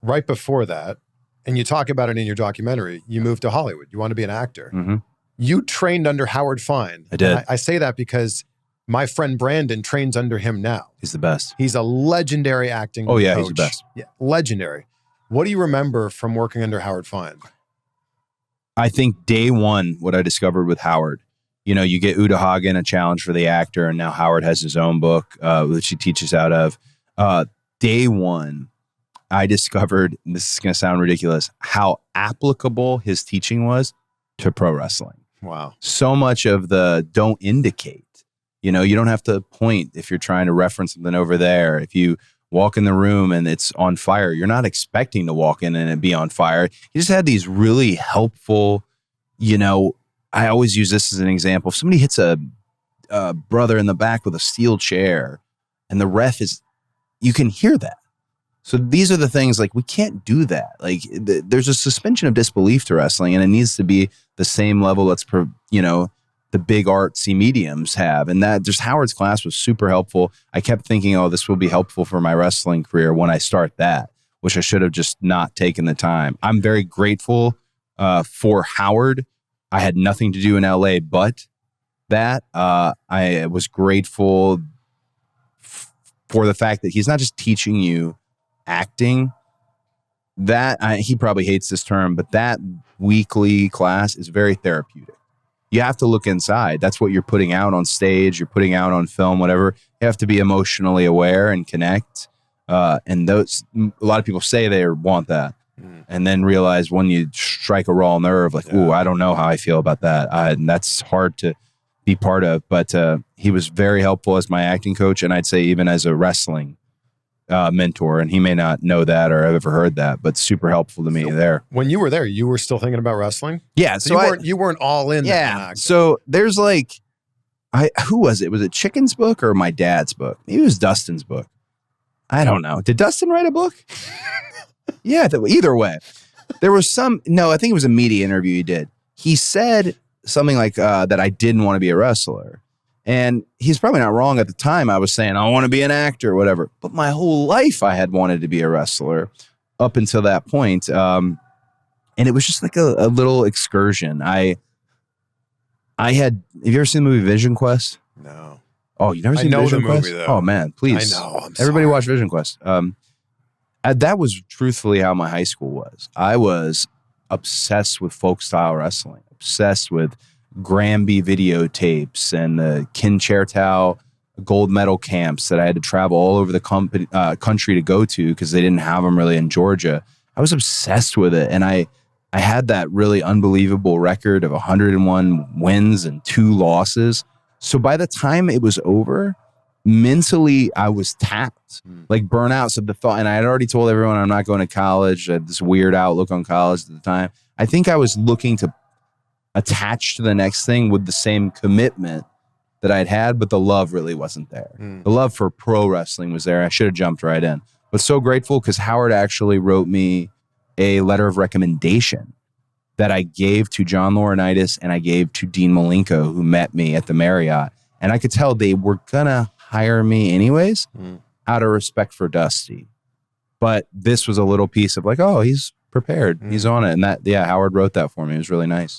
right before that, and you talk about it in your documentary, you moved to Hollywood. You want to be an actor. Mm-hmm. You trained under Howard Fine. I did. I say that because my friend Brandon trains under him now. He's the best. He's a legendary acting coach. He's the best. Yeah, legendary. What do you remember from working under Howard Fine? I think day one, what I discovered with Howard, you get Uta Hagen, a challenge for the actor, and now Howard has his own book, which he teaches out of. Day one, I discovered, this is going to sound ridiculous, how applicable his teaching was to pro wrestling. Wow. So much of the don't indicate. You don't have to point if you're trying to reference something over there. If you walk in the room and it's on fire, you're not expecting to walk in and it be on fire. He just had these really helpful, I always use this as an example. If somebody hits a brother in the back with a steel chair and the ref you can hear that. So these are the things, like, we can't do that. Like, there's a suspension of disbelief to wrestling, and it needs to be the same level the big artsy mediums have. And that just Howard's class was super helpful. I kept thinking, this will be helpful for my wrestling career when I start that, which I should have just not taken the time. I'm very grateful for Howard. I had nothing to do in LA but that. I was grateful for the fact that he's not just teaching you acting. He probably hates this term, but that weekly class is very therapeutic. You have to look inside. That's what you're putting out on stage, you're putting out on film, whatever. You have to be emotionally aware and connect. And a lot of people say they want that, and then realize when you strike a raw nerve, like, ooh, I don't know how I feel about that. And that's hard to be part of. But he was very helpful as my acting coach, and I'd say even as a wrestling mentor. And he may not know that or have ever heard that, but super helpful to me there. When you were there, you were still thinking about wrestling? Yeah. So you weren't all in. Yeah. So there's who was it? Was it Chicken's book or my dad's book? Maybe it was Dustin's book. I don't know. Did Dustin write a book? Yeah. Either way, there was I think it was a media interview he did. He said something like that I didn't want to be a wrestler. And he's probably not wrong. At the time, I was saying, I want to be an actor or whatever. But my whole life, I had wanted to be a wrestler up until that point. And it was just like a little excursion. Have you ever seen the movie Vision Quest? No. Oh, you never seen Vision Quest? Movie, though. Oh, man, please. I know. Everybody watch Vision Quest. That was truthfully how my high school was. I was obsessed with folk style wrestling, obsessed with Granby videotapes and the Kin Chertow gold medal camps that I had to travel all over the country to go to because they didn't have them really in Georgia. I was obsessed with it. And I had that really unbelievable record of 101 wins and 2 losses. So by the time it was over, mentally I was tapped, like burnout. So the thought, and I had already told everyone I'm not going to college. I had this weird outlook on college at the time. I think I was looking to attach to the next thing with the same commitment that I'd had, but the love really wasn't there. The love for pro wrestling was there. I should have jumped right in. But so grateful because Howard actually wrote me a letter of recommendation that I gave to John Laurinaitis and I gave to Dean Malenko, who met me at the Marriott. And I could tell they were going to hire me anyways out of respect for Dusty. But this was a little piece of like, oh, he's prepared. He's on it. And Howard wrote that for me. It was really nice.